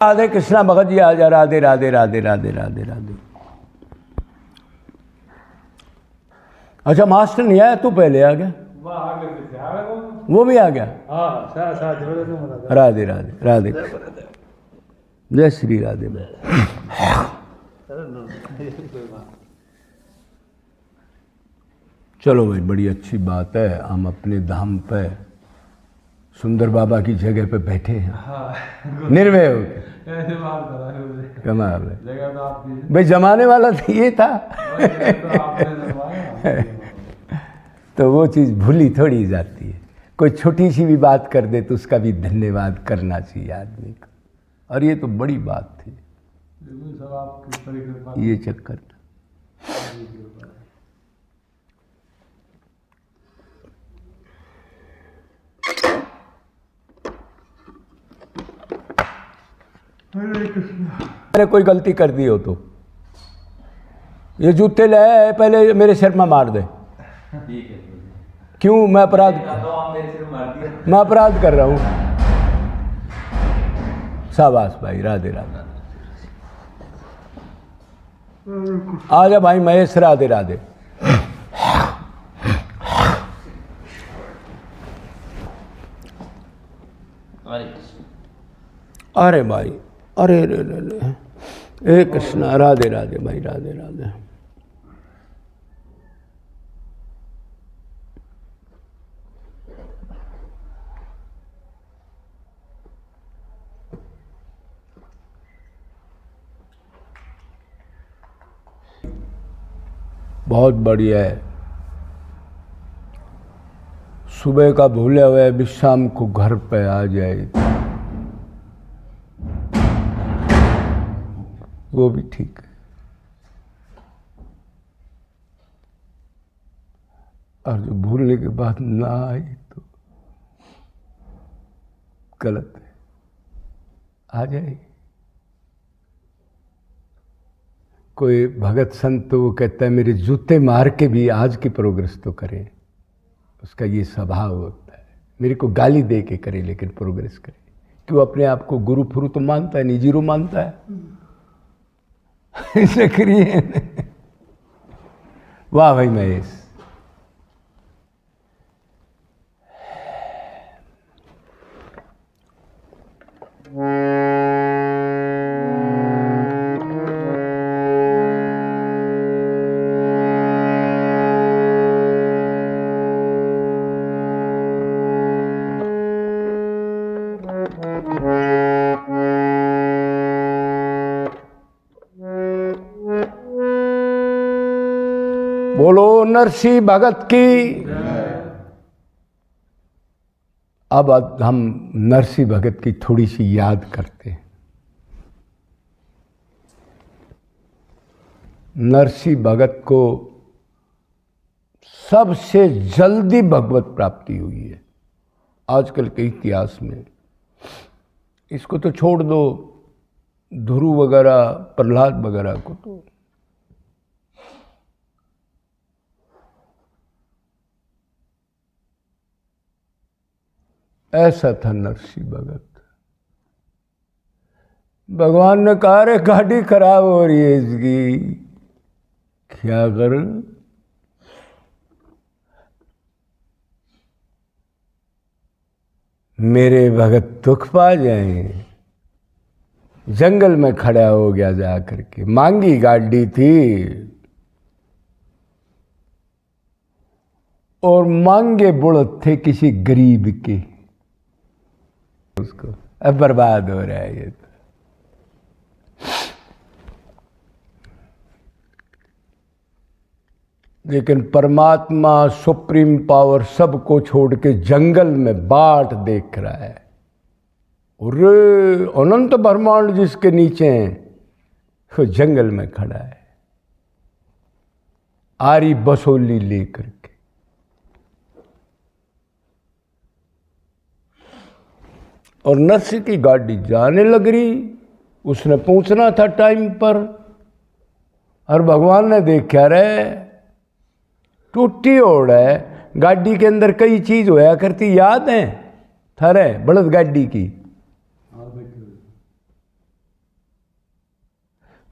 राधे कृष्णा भगत जी आ जा। राधे राधे राधे राधे राधे राधे। अच्छा मास्टर नहीं आया, तू पहले आ गया। वो भी आ गया। राधे राधे राधे। जय श्री राधे। चलो भाई, बड़ी अच्छी बात है। हम अपने धाम पे सुंदर बाबा की जगह पे बैठे हैं, निर्भय होकर। कमाल है भाई, जमाने वाला तो ये था। तो वो चीज़ भूली थोड़ी जाती है। कोई छोटी सी भी बात कर दे तो उसका भी धन्यवाद करना चाहिए आदमी को, और ये तो बड़ी बात थी। ये चक्कर था। मैंने कोई गलती कर दी हो तो ये जूते ले पहले मेरे सिर में मार दे। ठीक है। क्यों? मैं अपराध कर रहा हूँ। शाबाश भाई, राधे राधे। आजा भाई महेश, राधे राधे। अरे भाई, अरे रे रे रे, हे कृष्णा, राधे राधे भाई, राधे राधे। बहुत बढ़िया है। सुबह का भूले हुए भी शाम को घर पे आ जाए, वो भी ठीक है। और जो भूलने के बाद ना आई तो गलत है। आ जाए। कोई भगत संत तो वो कहता है मेरे जूते मार के भी आज की प्रोग्रेस तो करे। उसका ये स्वभाव होता है, मेरे को गाली दे के करे लेकिन प्रोग्रेस करे। क्यों? अपने आप को गुरु फुरु तो मानता है नहीं, जीरो मानता है। सक्रिय। वाह भाई महेश। बोलो नरसिंह भगत की। अब हम नरसिंह भगत की थोड़ी सी याद करते हैं। नरसिंह भगत को सबसे जल्दी भगवत प्राप्ति हुई है आजकल के इतिहास में। इसको तो छोड़ दो, ध्रुव वगैरह, प्रहलाद वगैरह को तो ऐसा था नरसिंह भगत। भगवान ने कहा रे गाड़ी खराब हो रही है इसकी, क्या कर? मेरे भगत दुख पा जाए। जंगल में खड़ा हो गया जा करके। मांगी गाड़ी थी और मांगे बुढ़त थे किसी गरीब के। उसको अब बर्बाद हो रहा है ये तो। लेकिन परमात्मा सुप्रीम पावर सबको छोड़ के जंगल में बाट देख रहा है। अरे अनंत ब्रह्मांड जिसके नीचे हैं, वो जंगल में खड़ा है आरी बसोली लेकर के। और नरसिंह की गाड़ी जाने लग रही। उसने पहुंचना था टाइम पर, और भगवान ने देखा रे टूटी ओढ़ है। गाड़ी के अंदर कई चीज होया करती, याद है थारे बड़द गाड़ी की।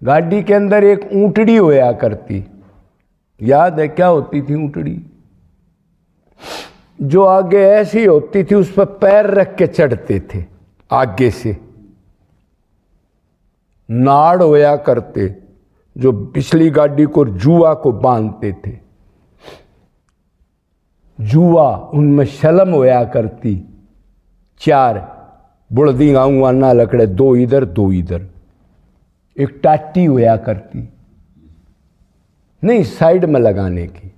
गाड़ी के अंदर एक ऊंटड़ी होया करती, याद है क्या होती थी ऊंटड़ी? जो आगे ऐसी होती थी, उस पर पैर रख के चढ़ते थे आगे से। नाड़ होया करते जो पिछली गाड़ी को जुआ को बांधते थे, जुआ, उनमें शलम होया करती, 4 बुढ़दी गाँव आना लकड़े, 2 इधर 2 इधर। एक टाटी होया करती, नहीं साइड में लगाने की,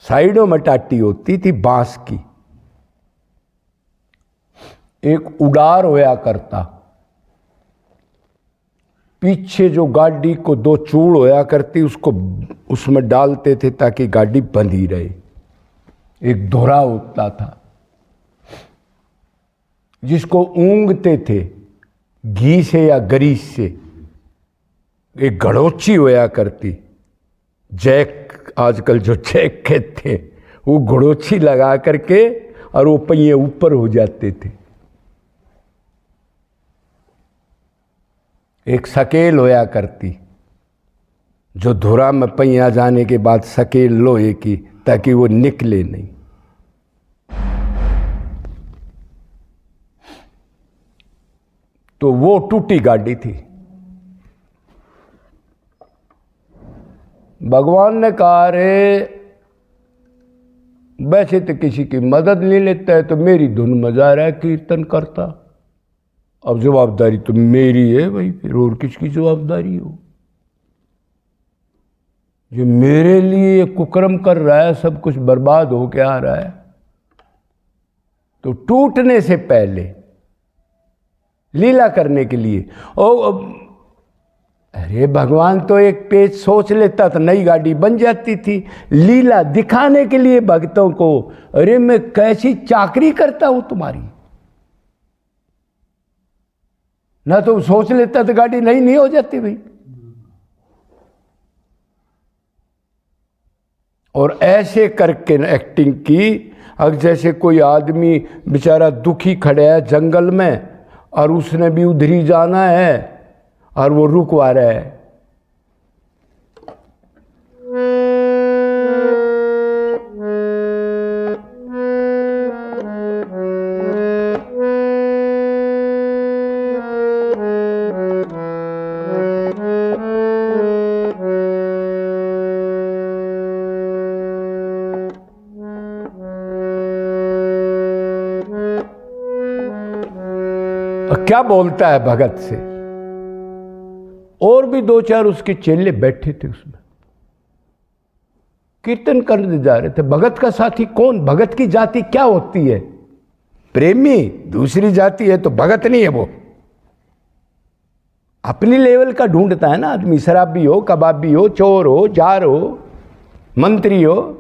साइडों में टाटी होती थी बांस की। एक उडार होया करता, पीछे जो गाड़ी को 2 चूड़ होया करती, उसको उसमें डालते थे ताकि गाड़ी बंधी रहे। एक धोरा होता था जिसको ऊंगते थे घी से या गरीस से। एक घड़ोची होया करती, जैक, आजकल जो जैक कहते हैं, वो घड़ोची लगा करके और वो पहिए ऊपर हो जाते थे। एक सकेल होया करती, जो धुरा में पहिया जाने के बाद सकेल लोहे की, ताकि वो निकले नहीं। तो वो टूटी गाड़ी थी। भगवान ने कहा, रे वैसे तो किसी की मदद ले लेता है, तो मेरी धुन में जा रहा है कीर्तन करता, अब जवाबदारी तो मेरी है भाई, फिर और किसकी जवाबदारी हो? जो मेरे लिए कुकर्म कर रहा है, सब कुछ बर्बाद हो के आ रहा है। तो टूटने से पहले लीला करने के लिए, अरे भगवान तो एक पेज सोच लेता तो नई गाड़ी बन जाती थी। लीला दिखाने के लिए भक्तों को, अरे मैं कैसी चाकरी करता हूं तुम्हारी, ना तो सोच लेता तो गाड़ी नई नहीं हो जाती भाई। और ऐसे करके एक्टिंग की, अब जैसे कोई आदमी बेचारा दुखी खड़ा है जंगल में, और उसने भी उधर ही जाना है और वो रुकवा रहा है। क्या बोलता है भगत से? और भी 2-4 उसके चेले बैठे थे उसमें, कीर्तन करने जा रहे थे। भगत का साथी कौन? भगत की जाति क्या होती है? प्रेमी। दूसरी जाति है तो भगत नहीं है वो, अपनी लेवल का ढूंढता है ना आदमी। शराबी हो, कबाबी हो, चोर हो, जार हो, मंत्री हो।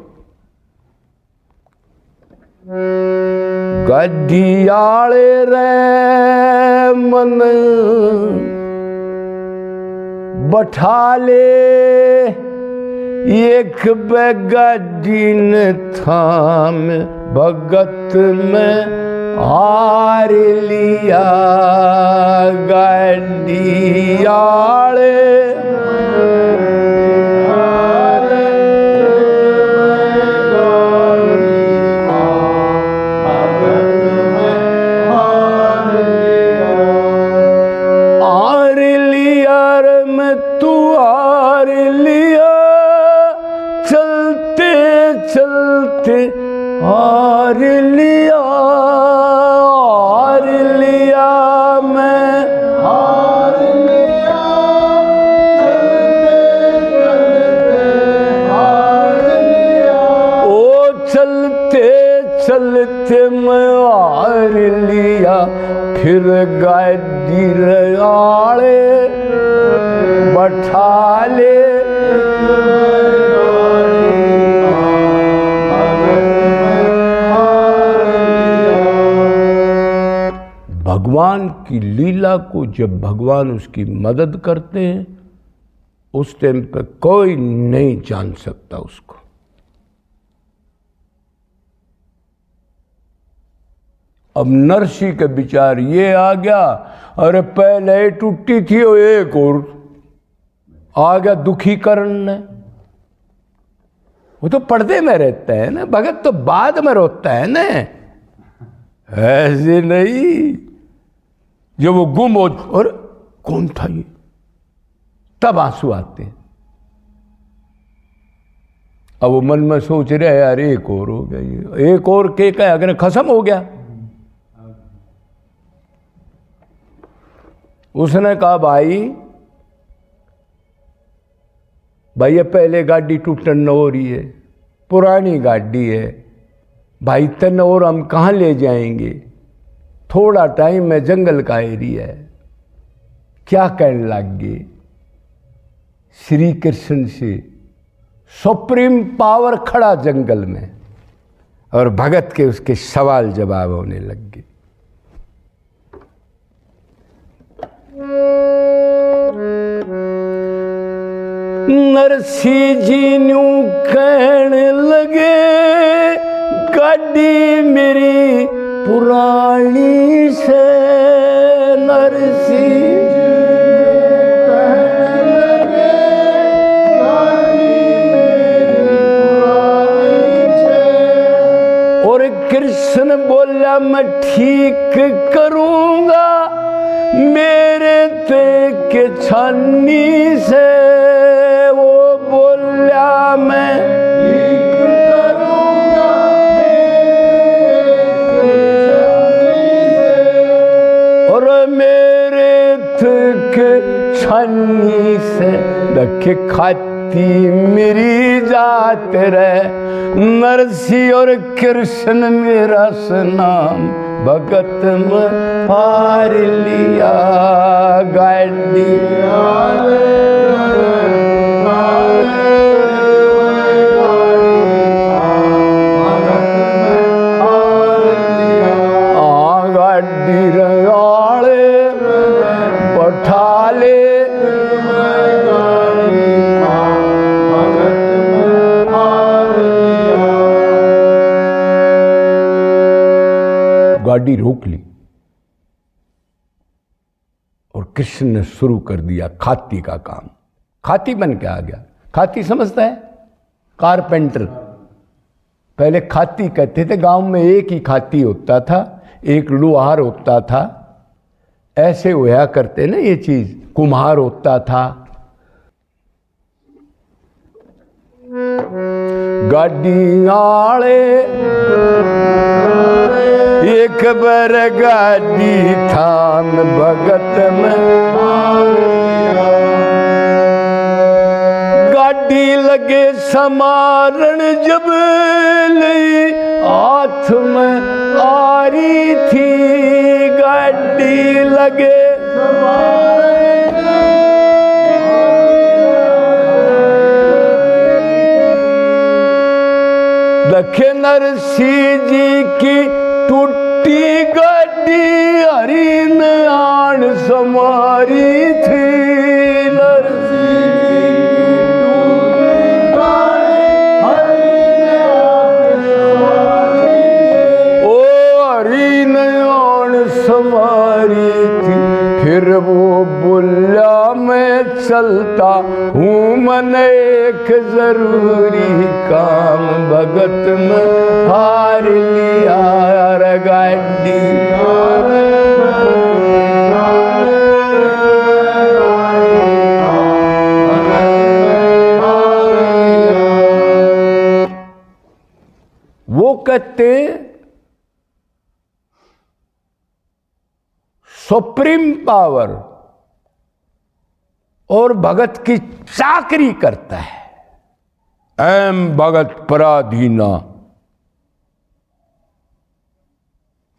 गड्डियाले रे मन बैठा ले, एक गड्डी ने थाम भगत में हार लिया। गड्डियाले हार लिया, हार लिया, मैं हार लिया, चलते चलते हार लिया। ओ चलते चलते मैं हार लिया, फिर गाड़ी आड़े बैठा ले। भगवान की लीला को जब भगवान उसकी मदद करते हैं, उस टाइम पे कोई नहीं जान सकता उसको। अब नरसी के विचार ये आ गया, अरे पहले टूटी थी और एक और आ गया दुखी करण। वो तो पर्दे में रहता है ना, भगत तो बाद में रोता है ना, ऐसे नहीं। जो वो गुम हो और कौन था ये, तब आंसू आते हैं। अब वो मन में सोच रहे यार एक और हो गया, ये एक और के क्या अगर खत्म हो गया। उसने कहा भाई ये पहले गाड़ी टूटन हो रही है, पुरानी गाड़ी है भाई, तन और हम कहाँ ले जाएंगे, थोड़ा टाइम है, जंगल का एरिया है। क्या कहने लग गए, श्री कृष्ण से सुप्रीम पावर खड़ा जंगल में, और भगत के उसके सवाल जवाब होने लग गए। नरसी जी न्यू कहने लगे, गाड़ी मेरी पुरानी से। नरसी और कृष्ण बोला मैं ठीक करूंगा मेरे ते के छानी से। वो बोला मैं ठीक करूंगा और मेरे ते के छानी से रखे खाती मेरी जात रहे। नरसी और कृष्ण मेरा नाम भगत में हार लिया। गाड़ी गाड़ी रगाड़े बैठा ले, गाड़ी रोक ली और कृष्ण ने शुरू कर दिया खाती का काम। खाती बन के आ गया। खाती समझता है, कारपेंटर। पहले खाती कहते थे, गांव में एक ही खाती होता था, एक लोहार होता था, ऐसे होया करते ना ये चीज। कुम्हार होता था। गाड़ी आले एक बार गाड़ी थान भगत में, गाड़ी लगे समारण जब ले हाथ में आ रही थी। गाड़ी लगे लखे नरसी जी की टूटी गाड़ी हरिन आन समारी थी। नरसी ओ हरिन आन समारी थी। फिर वो बोला मैं चलता हूँ, मन एक जरूरी काम भगत में हार लिया। गाड़ी वो कहते सुप्रीम पावर और भगत की चाकरी करता है। एम भगत पराधीना।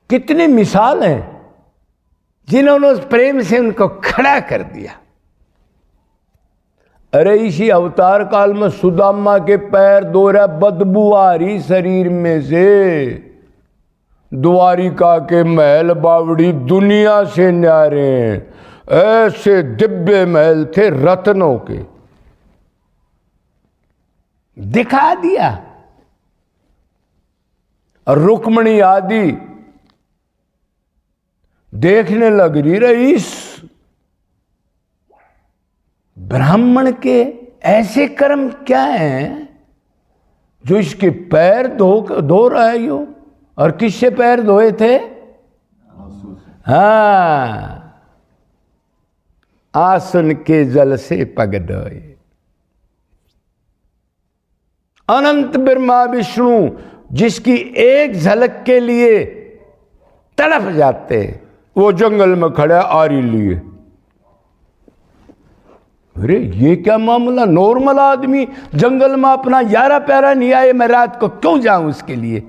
कितनी मिसाल हैं जिन्होंने उस प्रेम से उनको खड़ा कर दिया। अरे इसी अवतार काल में सुदामा के पैर दोहरा बदबू आ रही शरीर में से। द्वारिका के महल बावड़ी दुनिया से न्यारे हैं, ऐसे दिव्य महल थे रत्नों के। दिखा दिया। और रुक्मणी आदि देखने लग रही रईस, ब्राह्मण के ऐसे कर्म क्या हैं जो इसके पैर धो रहा है यो? और किससे पैर धोए थे? हाँ, आसन के जल से पग धोए। अनंत ब्रह्मा विष्णु जिसकी एक झलक के लिए तड़प जाते, वो जंगल में खड़ा आरी लिए। अरे ये क्या मामला, नॉर्मल आदमी जंगल में अपना यारा प्यारा नहीं आए, मैं रात को क्यों जाऊं उसके लिए?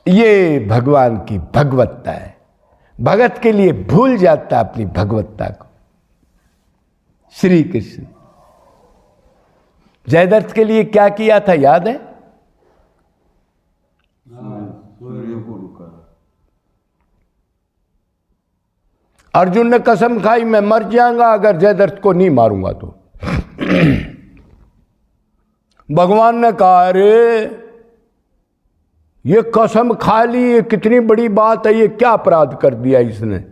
ये भगवान की भगवत्ता है। भगत के लिए भूल जाता अपनी भगवत्ता को। श्री कृष्ण जयद्रथ के लिए क्या किया था याद है? अर्जुन ने कसम खाई, मैं मर जाऊंगा अगर जयद्रथ को नहीं मारूंगा तो। भगवान ने कहा, अरे ये कसम खा ली, ये कितनी बड़ी बात है, ये क्या अपराध कर दिया इसने,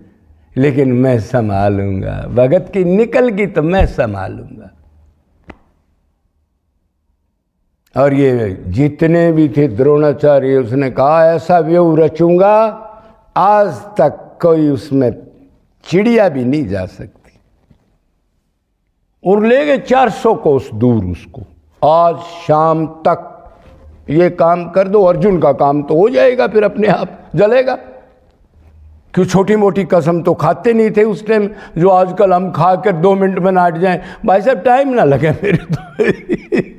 लेकिन मैं संभालूंगा। भगत की निकल गई तो मैं संभालूंगा। और ये जितने भी थे द्रोणाचार्य, उसने कहा ऐसा व्यू रचूंगा आज तक कोई उसमें चिड़िया भी नहीं जा सकती। और ले गए 400 कोस दूर उसको। आज शाम तक ये काम कर दो, अर्जुन का काम तो हो जाएगा, फिर अपने आप जलेगा। क्यों छोटी मोटी कसम तो खाते नहीं थे उस टाइम, जो आजकल हम खा कर 2 मिनट में नाट जाएं। भाई साहब टाइम ना लगे मेरे तो।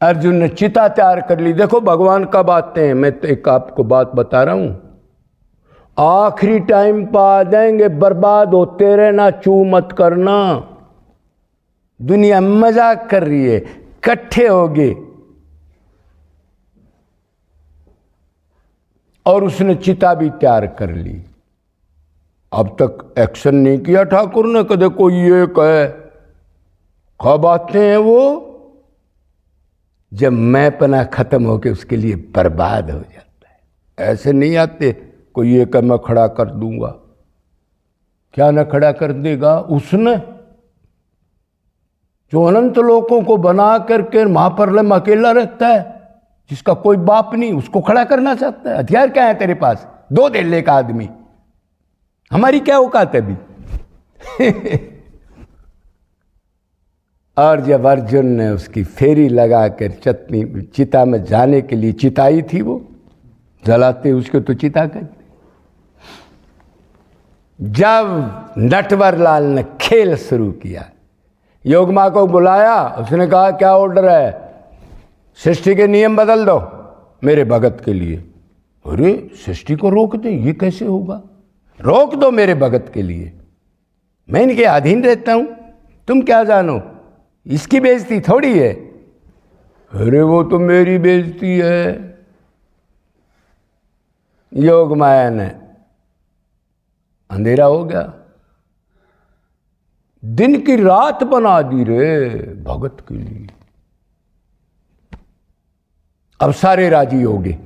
अर्जुन ने चिता तैयार कर ली। देखो भगवान कब आते हैं, मैं तो एक आपको बात बता रहा हूं, आखिरी टाइम पर आ जाएंगे, बर्बाद होते रहना, चू मत करना। दुनिया मजाक कर रही है, इकट्ठे होगे। और उसने चिता भी तैयार कर ली। अब तक एक्शन नहीं किया ठाकुर ने, कदे कोई ये कहे। कब आते हैं वो? जब मैंपना खत्म होके उसके लिए बर्बाद हो जाता है। ऐसे नहीं आते कोई ये कह मैं खड़ा कर दूंगा। क्या ना खड़ा कर देगा? उसने जो अनंत लोगों को बना करके महाप्रलय में अकेला रहता है, जिसका कोई बाप नहीं, उसको खड़ा करना चाहता है। हथियार क्या है तेरे पास? 2 धेले का आदमी। हमारी क्या औकात है अभी? और जब अर्जुन ने उसकी फेरी लगाकर चटनी चिता में जाने के लिए, चिताई थी वो, जलाते उसको तो चिता करते। जब नटवरलाल ने खेल शुरू किया, योगमा को बुलाया, उसने कहा क्या ऑर्डर है? सृष्टि के नियम बदल दो मेरे भगत के लिए। अरे सृष्टि को रोक दे, ये कैसे होगा? रोक दो मेरे भगत के लिए, मैं इनके अधीन रहता हूं, तुम क्या जानो, इसकी बेइज्जती थोड़ी है। अरे वो तो मेरी बेइज्जती है। योग माया ने, अंधेरा हो गया, दिन की रात बना दी रे भगत के लिए। अब सारे राजी हो गए,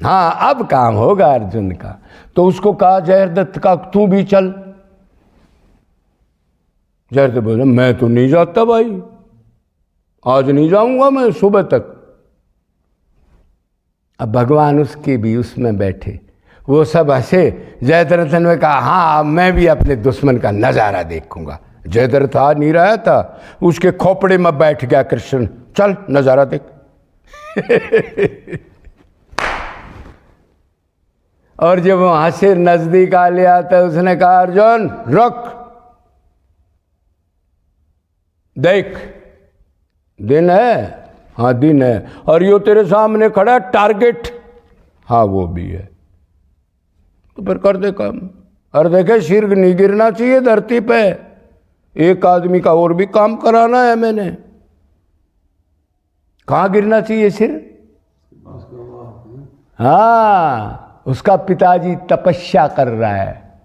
हाँ अब काम होगा अर्जुन का। तो उसको कहा जयद्रथ का, तू भी चल। जयद्रथ बोले मैं तो नहीं जाता भाई, आज नहीं जाऊंगा मैं सुबह तक। अब भगवान उसके भी उसमें बैठे, वो सब हंसे। जयद्रथ ने कहा हाँ मैं भी अपने दुश्मन का नजारा देखूंगा। जयद्रथ आ नहीं रहा था, उसके खोपड़े में बैठ गया कृष्ण, चल नजारा देख। और जब वहां से नजदीक आ लिया तो उसने कहा अर्जुन रुक, देख दिन है, हाँ दिन है, और यो तेरे सामने खड़ा टारगेट, हाँ वो भी है, तो फिर कर दे काम। और देखे सिर नहीं गिरना चाहिए धरती पे, एक आदमी का और भी काम कराना है मैंने। कहाँ गिरना चाहिए सिर? हाँ, उसका पिताजी तपस्या कर रहा है,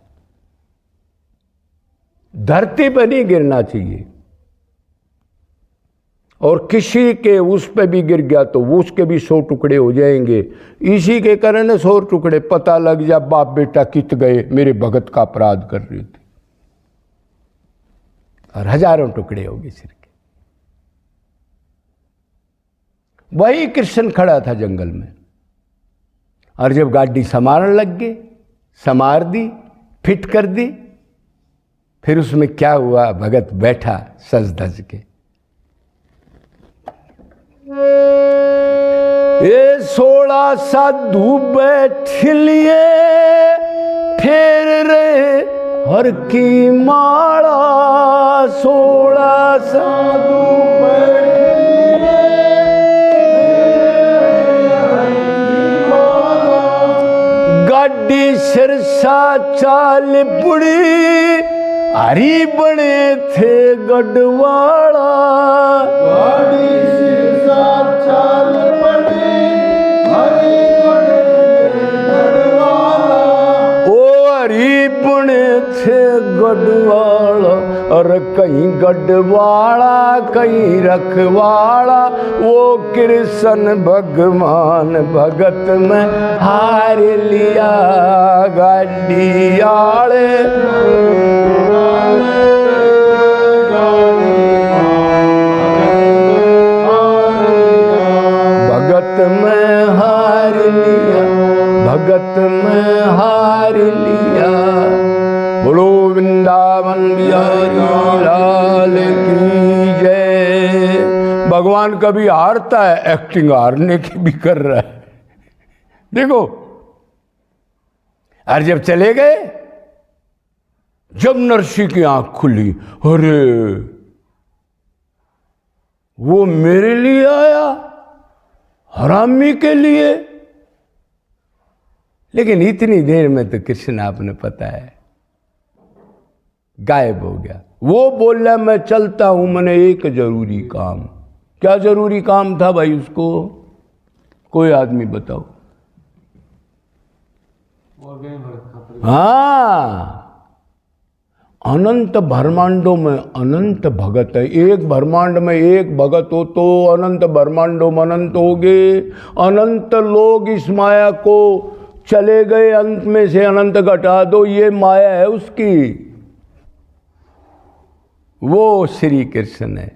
धरती पर नहीं गिरना चाहिए। और किसी के उस पे भी गिर गया तो वो उसके भी 100 टुकड़े हो जाएंगे। इसी के कारण 100 टुकड़े पता लग जा बाप बेटा कित गए, मेरे भगत का अपराध कर रहे थे, और हजारों टुकड़े हो गए सिर के। वही कृष्ण खड़ा था जंगल में, और जब गाड़ी संवारने लग गए, संवार दी, फिट कर दी, फिर उसमें क्या हुआ, भगत बैठा सज धज के। ये 16 साधु बैठ लिए फेर रहे हर की माला, 16 साधु बैठ लिए गाड़ी सिरसा चाल पुड़ी, हरी बने थे गढ़वाला, गाड़ी सिरसा चाल पड़ी, हरी बने गढ़वाला, ओ हरी बने थे गढ़वाला, और कहीं गढ़वाला कहीं रखवाला, वो कृष्ण भगवान भगत में हार लिया, गाड़ी आले भगत में हार लिया, भगत में हार लिया। बोलो वृंदावन बिहारी लाल की जय। भगवान कभी हारता है, एक्टिंग हारने की भी कर रहा है। देखो, और जब चले गए, जब नरसी की आंख खुली, अरे वो मेरे लिए आया, हरामी के लिए। लेकिन इतनी देर में तो कृष्ण, आपने पता है, गायब हो गया। वो बोला मैं चलता हूं, मैंने एक जरूरी काम। क्या जरूरी काम था भाई उसको? कोई आदमी बताओ। हाँ, अनंत ब्रह्मांडों में अनंत भगत है। एक ब्रह्मांड में एक भगत हो तो अनंत ब्रह्मांडों में अनंत हो गए। अनंत लोग इस माया को चले गए, अंत में से अनंत घटा दो, ये माया है उसकी। वो श्री कृष्ण है।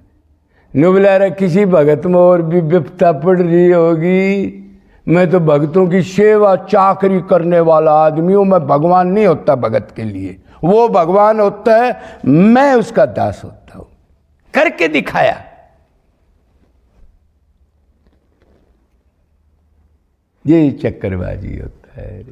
नुबला रहा किसी भगत में और भी विपता पड़ रही होगी, मैं तो भक्तों की सेवा चाकरी करने वाला आदमी हूं, मैं भगवान नहीं होता भगत के लिए, वो भगवान होता है, मैं उसका दास होता हूं। करके दिखाया। ये चक्करबाजी होता है।